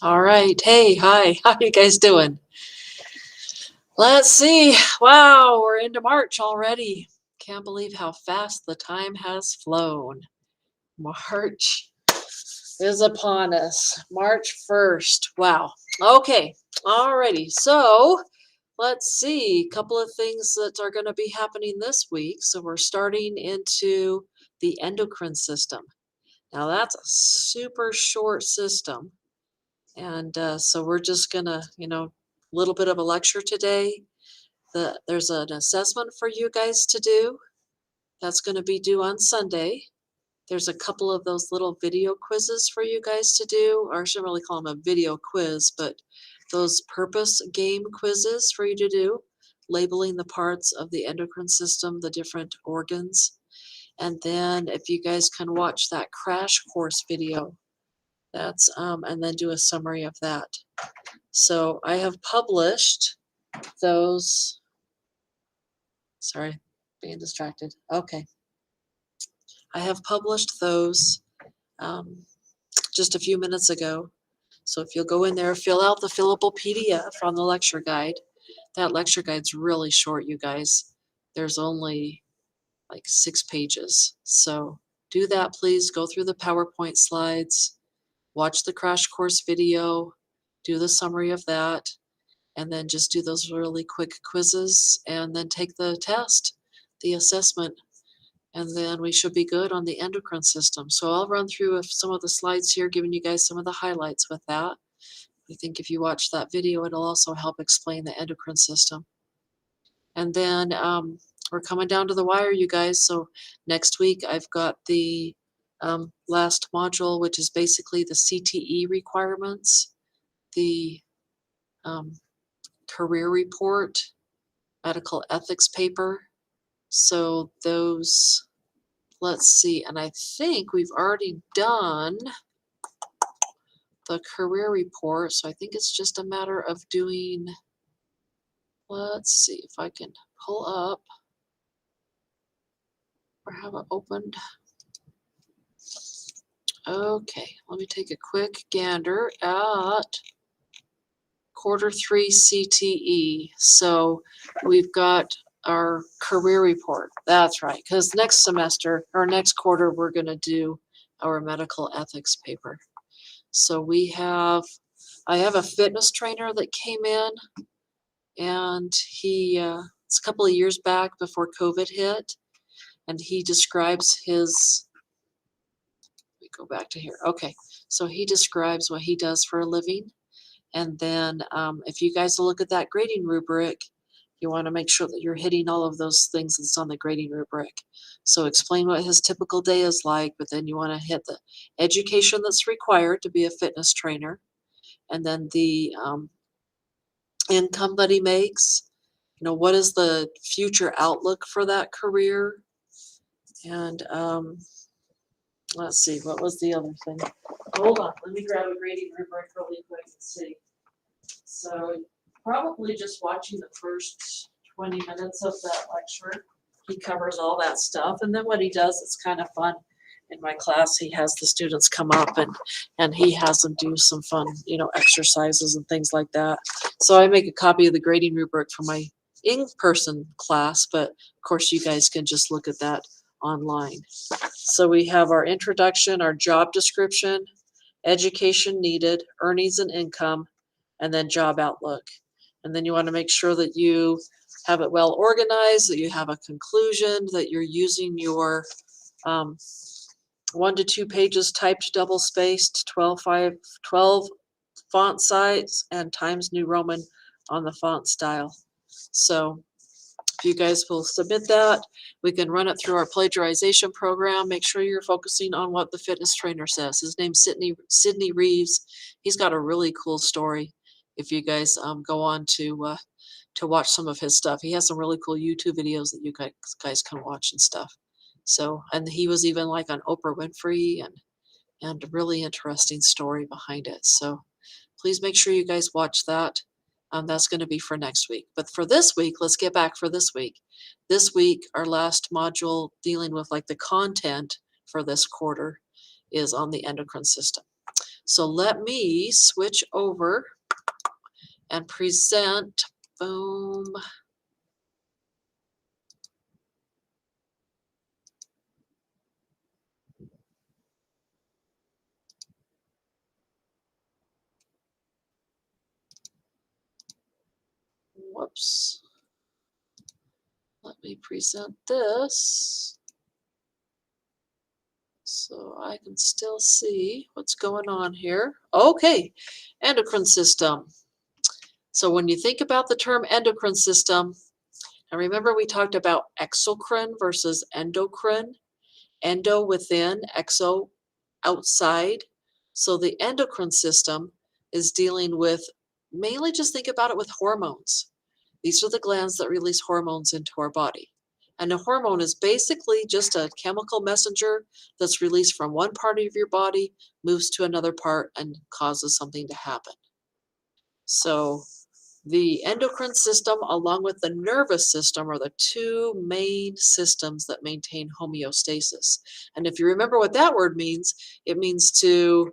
All right. Hey, hi. How you guys doing? Let's see. Wow, we're into March already. Can't believe how fast the time has flown. March is upon us. March 1st. Wow. Okay. Alrighty. So let's see. A couple of things that are going to be happening this week. So we're starting into the endocrine system. Now that's a super short system. And so we're just gonna, little bit of a lecture today. There's an assessment for you guys to do. That's going to be due on Sunday. There's a couple of those little video quizzes for you guys to do, or I shouldn't really call them a video quiz, but those purpose game quizzes for you to do, labeling the parts of the endocrine system, the different organs. And then if you guys can watch that crash course video, that's and then do a summary of that. So I have published those. Sorry, being distracted. Okay. I have published those just a few minutes ago. So if you'll go in there, fill out the fillable PDF on the lecture guide. That lecture guide's really short, you guys. There's only like 6 pages. So do that, please. Go through the PowerPoint slides, watch the crash course video, do the summary of that, and then just do those really quick quizzes and then take the test, the assessment, and then we should be good on the endocrine system. So I'll run through some of the slides here, giving you guys some of the highlights with that. I think if you watch that video, it'll also help explain the endocrine system. And then we're coming down to the wire, you guys. So next week, I've got the last module, which is basically the CTE requirements, the career report, medical ethics paper. So those, let's see, and I think we've already done the career report, so I think it's just a matter of doing, let's see if I can pull up or have it opened. Okay, let me take a quick gander at Q3 CTE. So we've got our career report. That's right, because next semester or next quarter, we're going to do our medical ethics paper. So I have a fitness trainer that came in, and it's a couple of years back before COVID hit, and he describes let me go back to here. Okay, so he describes what he does for a living. And then if you guys look at that grading rubric, you want to make sure that you're hitting all of those things that's on the grading rubric. So explain what his typical day is like, but then you want to hit the education that's required to be a fitness trainer, and then the income that he makes. What is the future outlook for that career? And let's see, what was the other thing? Hold on, let me grab a grading rubric really quick and see. So probably just watching the first 20 minutes of that lecture, he covers all that stuff. And then what he does, it's kind of fun. In my class, he has the students come up and he has them do some fun, exercises and things like that. So I make a copy of the grading rubric for my in-person class, but of course you guys can just look at that online. So we have our introduction, our job description, education needed, earnings and income, and then job outlook. And then you want to make sure that you have it well organized, that you have a conclusion, that you're using your 1 to 2 pages typed double spaced, 12 font size, and Times New Roman on the font style. So if you guys will submit that, we can run it through our plagiarization program. Make sure you're focusing on what the fitness trainer says. His name's Sidney Reeves. He's got a really cool story. If you guys go on to watch some of his stuff, he has some really cool YouTube videos that you guys can watch and stuff. So, and he was even like on Oprah Winfrey, and a really interesting story behind it. So please make sure you guys watch that. That's going to be for next week. But for this week, let's get back for this week. This week, our last module dealing with like the content for this quarter is on the endocrine system. So let me switch over and present, boom. Whoops. Let me present this so I can still see what's going on here. Okay, endocrine system. So when you think about the term endocrine system, and remember we talked about exocrine versus endocrine, endo within, exo outside. So the endocrine system is dealing with, mainly just think about it with hormones. These are the glands that release hormones into our body. And a hormone is basically just a chemical messenger that's released from one part of your body, moves to another part, and causes something to happen. So the endocrine system, along with the nervous system, are the two main systems that maintain homeostasis. And if you remember what that word means, it means to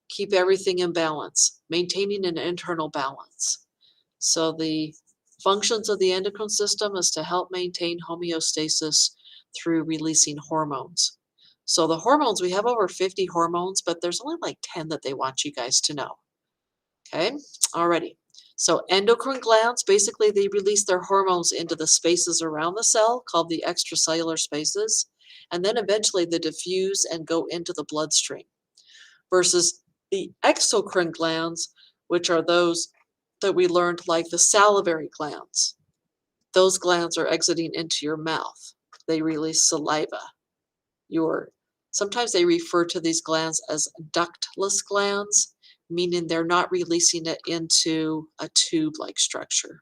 keep everything in balance, maintaining an internal balance. So the functions of the endocrine system is to help maintain homeostasis through releasing hormones. So the hormones, we have over 50 hormones, but there's only like 10 that they want you guys to know. Okay, alrighty. So endocrine glands, basically they release their hormones into the spaces around the cell called the extracellular spaces, and then eventually they diffuse and go into the bloodstream. Versus the exocrine glands, which are those that we learned like the salivary glands. Those glands are exiting into your mouth. They release saliva. Sometimes they refer to these glands as ductless glands, meaning they're not releasing it into a tube-like structure.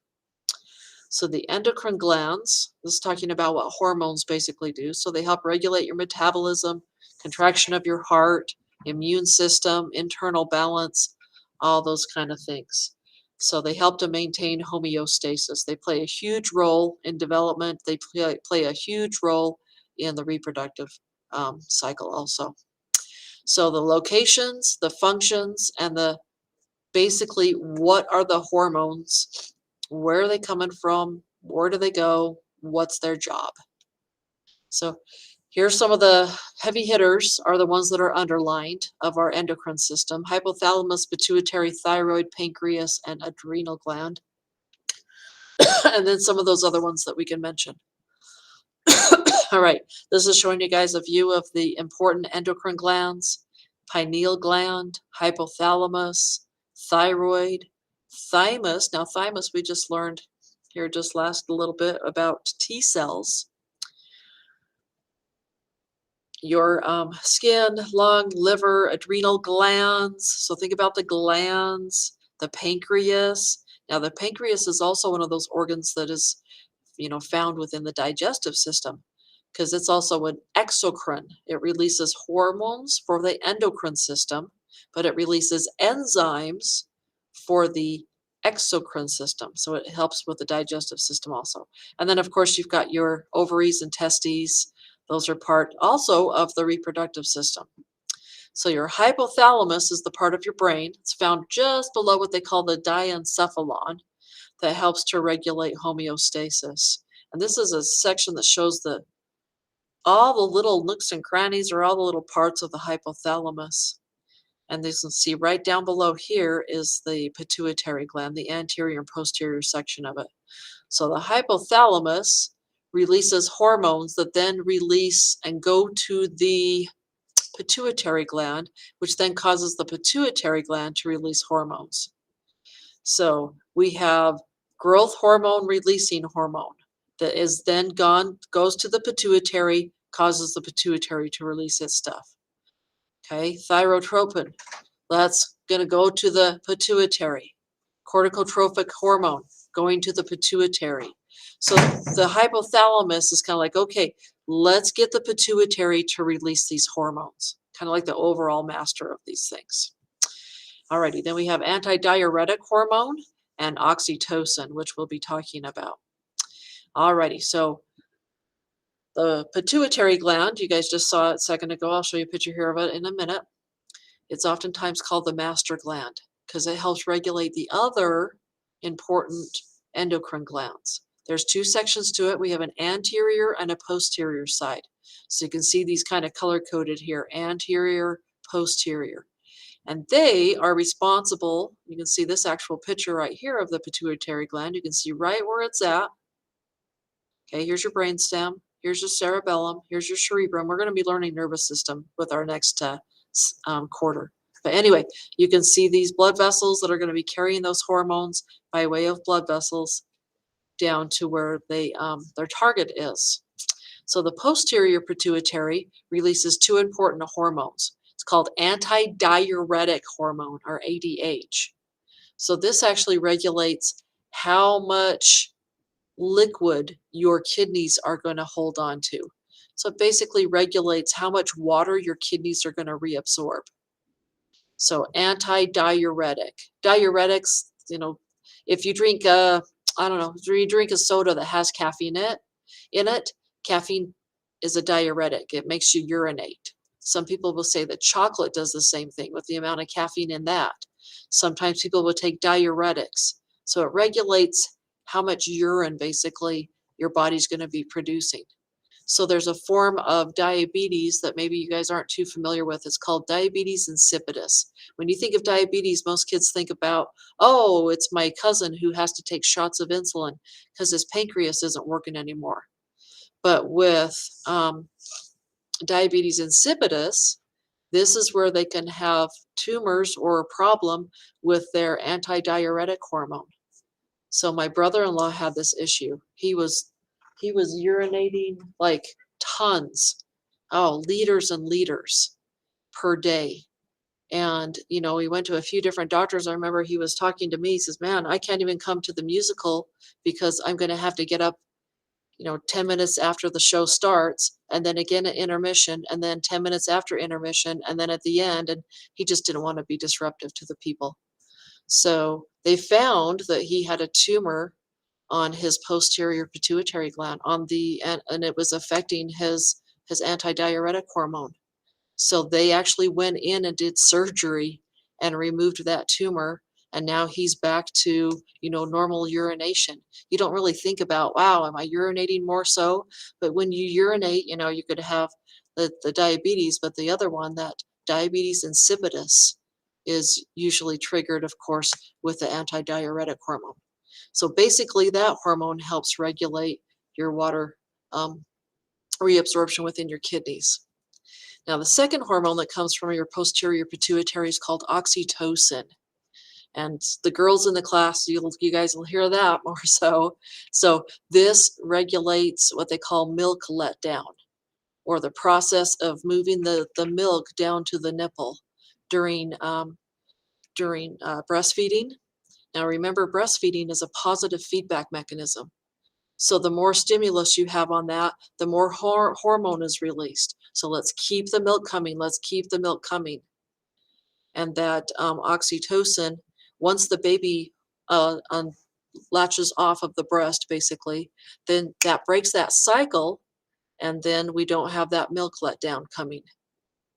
So the endocrine glands, this is talking about what hormones basically do. So they help regulate your metabolism, contraction of your heart, immune system, internal balance, all those kind of things. So they help to maintain homeostasis. They play a huge role in development. They play a huge role in the reproductive cycle also. So the locations, the functions, and the basically what are the hormones, where are they coming from, where do they go, what's their job. So here's some of the heavy hitters are the ones that are underlined of our endocrine system: hypothalamus, pituitary, thyroid, pancreas, and adrenal gland. And then some of those other ones that we can mention. All right, this is showing you guys a view of the important endocrine glands: pineal gland, hypothalamus, thyroid, thymus. Now, thymus, we just learned here just last a little bit about T cells. Your skin, lung, liver, adrenal glands. So think about the glands, the pancreas. Now, the pancreas is also one of those organs that is, found within the digestive system, because it's also an exocrine. It releases hormones for the endocrine system, but it releases enzymes for the exocrine system. So it helps with the digestive system also. And then, of course, you've got your ovaries and testes. Those are part also of the reproductive system. So your hypothalamus is the part of your brain. It's found just below what they call the diencephalon, that helps to regulate homeostasis. And this is a section that shows all the little nooks and crannies, or all the little parts of the hypothalamus. And you can see right down below here is the pituitary gland, the anterior and posterior section of it. So the hypothalamus releases hormones that then release and go to the pituitary gland, which then causes the pituitary gland to release hormones. So we have growth hormone releasing hormone that is then goes to the pituitary, causes the pituitary to release its stuff. Okay, thyrotropin, that's going to go to the pituitary. Corticotrophic hormone going to the pituitary. So the hypothalamus is kind of like, okay, let's get the pituitary to release these hormones, kind of like the overall master of these things. Alrighty, then we have antidiuretic hormone and oxytocin, which we'll be talking about. Alrighty, so the pituitary gland, you guys just saw it a second ago. I'll show you a picture here of it in a minute. It's oftentimes called the master gland because it helps regulate the other important endocrine glands. There's two sections to it. We have an anterior and a posterior side. So you can see these kind of color coded here, anterior, posterior. And they are responsible, you can see this actual picture right here of the pituitary gland. You can see right where it's at. Okay, here's your brainstem, here's your cerebellum, here's your cerebrum. We're going to be learning nervous system with our next quarter. But anyway, you can see these blood vessels that are going to be carrying those hormones by way of blood vessels down to where their target is. So the posterior pituitary releases two important hormones. It's called antidiuretic hormone, or ADH. So this actually regulates how much liquid your kidneys are going to hold on to. So it basically regulates how much water your kidneys are going to reabsorb. So antidiuretic. Diuretics, if you drink I don't know, if you drink a soda that has caffeine in it, caffeine is a diuretic. It makes you urinate. Some people will say that chocolate does the same thing with the amount of caffeine in that. Sometimes people will take diuretics. So it regulates how much urine basically your body's going to be producing. So there's a form of diabetes that maybe you guys aren't too familiar with. It's called diabetes insipidus. When you think of diabetes, most kids think about, oh, it's my cousin who has to take shots of insulin because his pancreas isn't working anymore. But with diabetes insipidus, this is where they can have tumors or a problem with their antidiuretic hormone. So my brother-in-law had this issue. He was urinating like tons, liters and liters per day. And, he went to a few different doctors. I remember he was talking to me. He says, man, I can't even come to the musical because I'm going to have to get up 10 minutes after the show starts, and then again at intermission, and then 10 minutes after intermission, and then at the end. And he just didn't want to be disruptive to the people. So they found that he had a tumor on his posterior pituitary gland and it was affecting his antidiuretic hormone. So they actually went in and did surgery and removed that tumor. And now he's back to, normal urination. You don't really think about, wow, am I urinating more so? But when you urinate, you could have the diabetes, but the other one, that diabetes insipidus, is usually triggered, of course, with the antidiuretic hormone. So basically that hormone helps regulate your water reabsorption within your kidneys. Now, the second hormone that comes from your posterior pituitary is called oxytocin. And the girls in the class, you guys will hear that more so. So this regulates what they call milk letdown, or the process of moving the milk down to the nipple during breastfeeding. Now remember, breastfeeding is a positive feedback mechanism. So the more stimulus you have on that, the more hormone is released. So let's keep the milk coming. Let's keep the milk coming. And that oxytocin, once the baby latches off of the breast, basically, then that breaks that cycle, and then we don't have that milk letdown coming.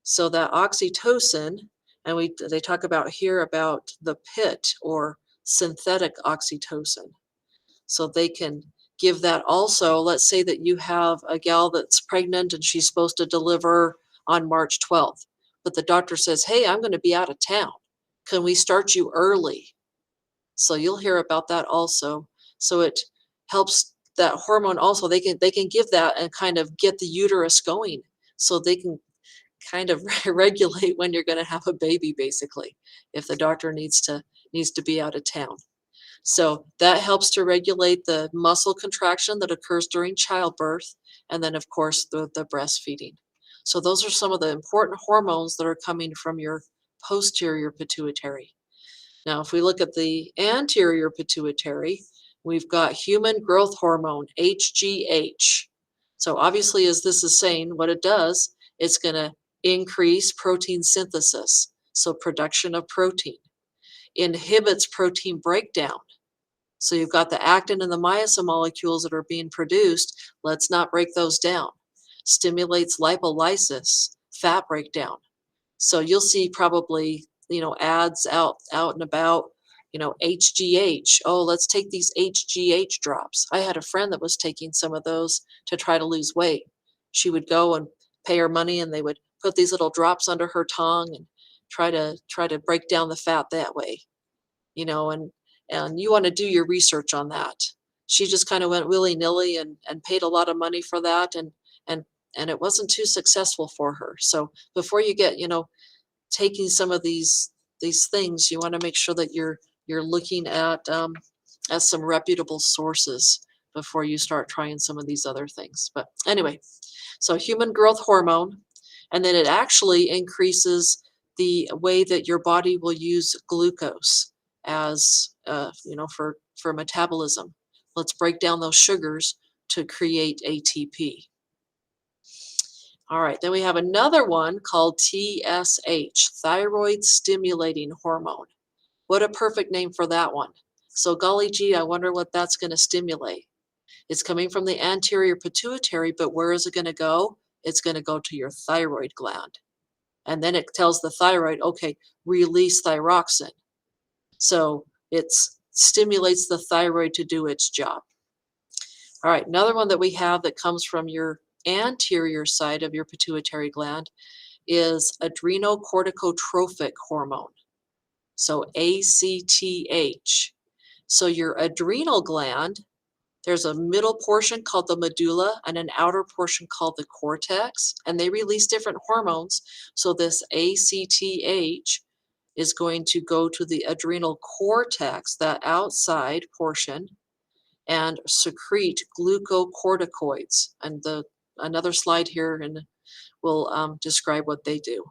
So that oxytocin, and they talk about here about the PIT, or synthetic oxytocin. So they can give that also. Let's say that you have a gal that's pregnant and she's supposed to deliver on March 12th, but the doctor says, hey, I'm going to be out of town. Can we start you early? So you'll hear about that also. So it helps that hormone also. They can give that and kind of get the uterus going, so they can kind of regulate when you're going to have a baby, basically, if the doctor needs to be out of town. So that helps to regulate the muscle contraction that occurs during childbirth, and then, of course, the breastfeeding. So those are some of the important hormones that are coming from your posterior pituitary. Now, if we look at the anterior pituitary, we've got human growth hormone, HGH. So obviously, as this is saying, what it does, it's going to increase protein synthesis, so production of protein. Inhibits protein breakdown. So you've got the actin and the myosin molecules that are being produced. Let's not break those down. Stimulates lipolysis, fat breakdown. So you'll see probably, ads out and about, HGH. Oh, let's take these HGH drops. I had a friend that was taking some of those to try to lose weight. She would go and pay her money and they would put these little drops under her tongue and try to break down the fat that way, you know, and you want to do your research on that. She just kind of went willy-nilly and paid a lot of money for that and and it wasn't too successful for her. So before you get, taking some of these things, you want to make sure that you're looking at some reputable sources before you start trying some of these other things. But anyway, so human growth hormone, and then it actually increases the way that your body will use glucose as for metabolism. Let's break down those sugars to create ATP. All right, then we have another one called TSH, thyroid stimulating hormone. What a perfect name for that one. So golly gee, I wonder what that's going to stimulate. It's coming from the anterior pituitary, but where is it going to go? It's going to go to your thyroid gland. And then it tells the thyroid, okay, release thyroxine. So it stimulates the thyroid to do its job. All right, another one that we have that comes from your anterior side of your pituitary gland is adrenocorticotropic hormone. So ACTH. So your adrenal gland, there's a middle portion called the medulla and an outer portion called the cortex, and they release different hormones. So this ACTH is going to go to the adrenal cortex, that outside portion, and secrete glucocorticoids. And another slide here and will describe what they do.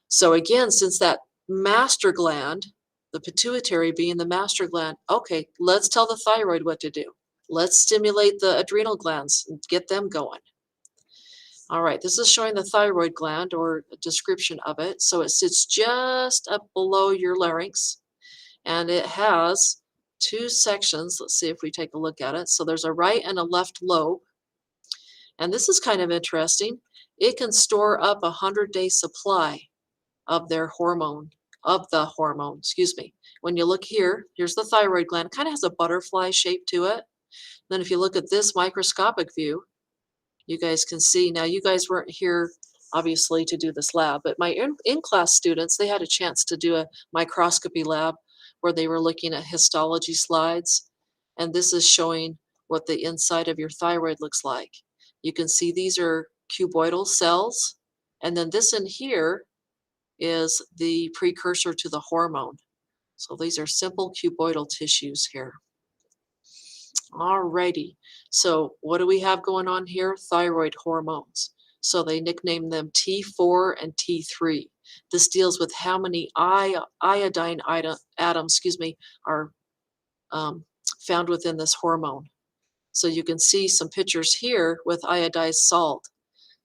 So again, since that master gland, the pituitary being the master gland, okay, let's tell the thyroid what to do. Let's stimulate the adrenal glands and get them going. All right, this is showing the thyroid gland or a description of it. So it sits just up below your larynx and it has two sections. Let's see if we take a look at it. So there's a right and a left lobe. And this is kind of interesting. It can store up a 100-day supply of the hormone, excuse me. When you look here, here's the thyroid gland. It kind of has a butterfly shape to it. Then if you look at this microscopic view, you guys can see, now you guys weren't here obviously to do this lab, but my in-class students, they had a chance to do a microscopy lab where they were looking at histology slides. And this is showing what the inside of your thyroid looks like. You can see these are cuboidal cells. And then this in here is the precursor to the hormone. So these are simple cuboidal tissues here. Alrighty, so what do we have going on here? Thyroid hormones. So they nickname them T4 and T3. This deals with how many iodine atoms, are found within this hormone. So you can see some pictures here with iodized salt.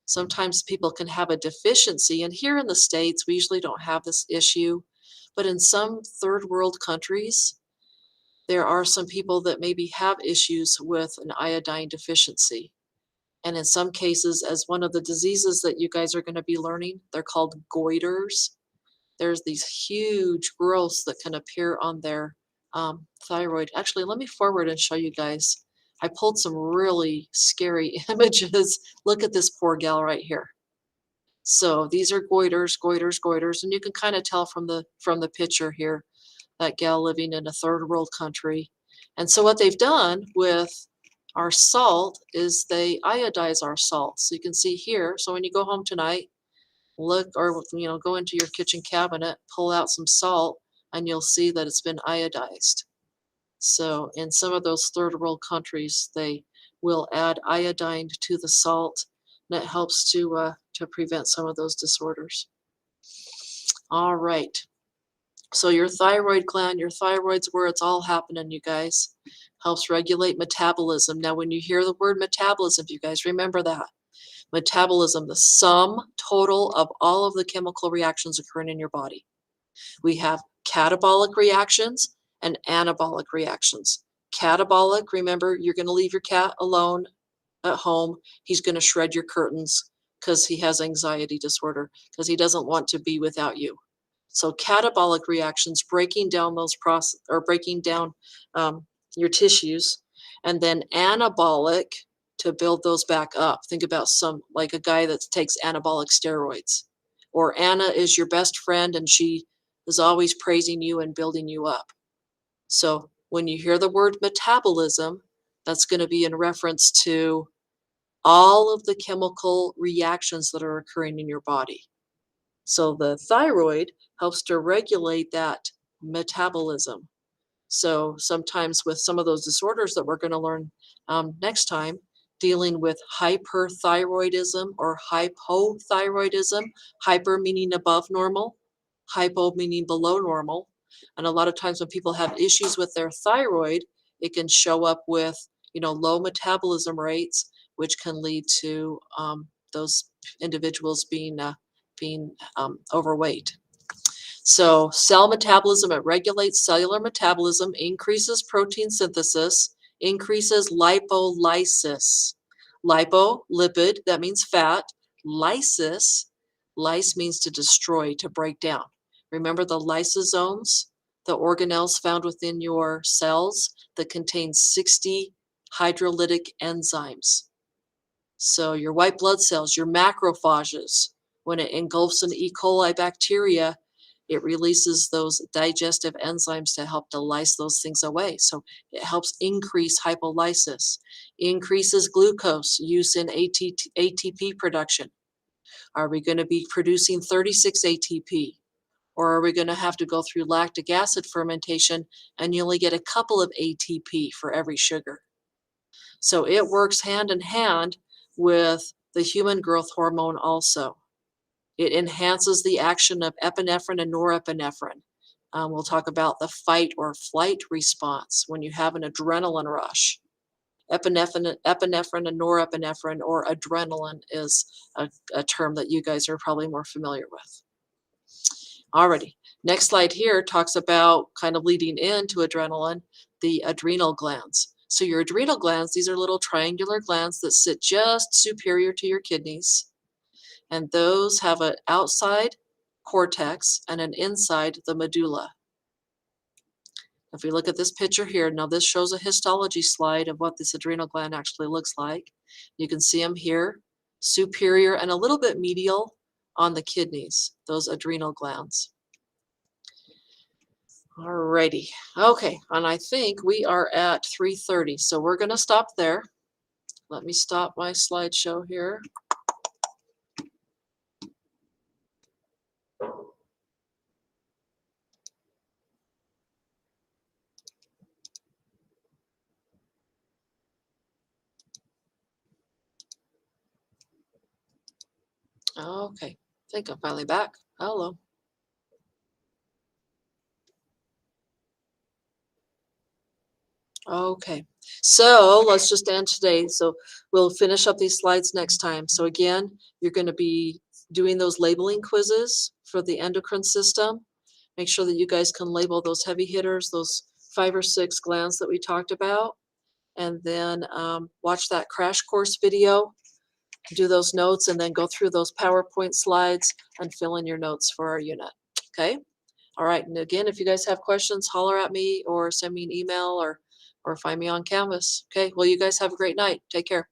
Sometimes people can have a deficiency, and here in the States, we usually don't have this issue, but in some third world countries, there are some people that maybe have issues with an iodine deficiency. And in some cases, as one of the diseases that you guys are going to be learning, they're called goiters. There's these huge growths that can appear on their thyroid. Actually, let me forward and show you guys. I pulled some really scary images. Look at this poor gal right here. So these are goiters, goiters, goiters, and you can kind of tell from the picture here, that gal living in a third world country. And so what they've done with our salt is they iodize our salt. So you can see here, so when you go home tonight, look or go into your kitchen cabinet, pull out some salt, and you'll see that it's been iodized. So in some of those third world countries, they will add iodine to the salt, and it helps to prevent some of those disorders. All right. So your thyroid gland, your thyroid's where it's all happening, you guys. Helps regulate metabolism. Now, when you hear the word metabolism, you guys remember that. Metabolism, the sum total of all of the chemical reactions occurring in your body. We have catabolic reactions and anabolic reactions. Catabolic, remember, you're going to leave your cat alone at home. He's going to shred your curtains because he has anxiety disorder, because he doesn't want to be without you. So catabolic reactions, breaking down those process or breaking down your tissues, and then anabolic to build those back up. Think about some like a guy that takes anabolic steroids, or Anna is your best friend and she is always praising you and building you up. So when you hear the word metabolism, that's going to be in reference to all of the chemical reactions that are occurring in your body. So the thyroid helps to regulate that metabolism. So sometimes with some of those disorders that we're going to learn next time, dealing with hyperthyroidism or hypothyroidism, hyper meaning above normal, hypo meaning below normal. And a lot of times when people have issues with their thyroid, it can show up with, low metabolism rates, which can lead to those individuals being overweight. So cell metabolism, it regulates cellular metabolism, increases protein synthesis, increases lipolysis. Lipo, lipid, that means fat. Lysis, lyse means to destroy, to break down. Remember the lysosomes, the organelles found within your cells that contain 60 hydrolytic enzymes. So your white blood cells, your macrophages, when it engulfs an E. coli bacteria, it releases those digestive enzymes to help to lyse those things away. So it helps increase hypolysis, increases glucose use in ATP production. Are we going to be producing 36 ATP? Or are we going to have to go through lactic acid fermentation and you only get a couple of ATP for every sugar? So it works hand in hand with the human growth hormone also. It enhances the action of epinephrine and norepinephrine. We'll talk about the fight or flight response when you have an adrenaline rush. Epinephrine and norepinephrine, or adrenaline, is a term that you guys are probably more familiar with. Alrighty, next slide here talks about, kind of leading into adrenaline, the adrenal glands. So your adrenal glands, these are little triangular glands that sit just superior to your kidneys. And those have an outside cortex and an inside the medulla. If we look at this picture here, now this shows a histology slide of what this adrenal gland actually looks like. You can see them here, superior and a little bit medial on the kidneys, those adrenal glands. Alrighty, okay, and I think we are at 3:30, so we're going to stop there. Let me stop my slideshow here. Okay, I think I'm finally back. Hello. Okay, so let's just end today. So we'll finish up these slides next time. So again, you're going to be doing those labeling quizzes for the endocrine system. Make sure that you guys can label those heavy hitters, those 5 or 6 glands that we talked about. And then watch that crash course video, do those notes, and then go through those PowerPoint slides and fill in your notes for our unit. Okay? All right, and again, if you guys have questions, holler at me or send me an email or find me on Canvas. Okay, well, you guys have a great night. Take care.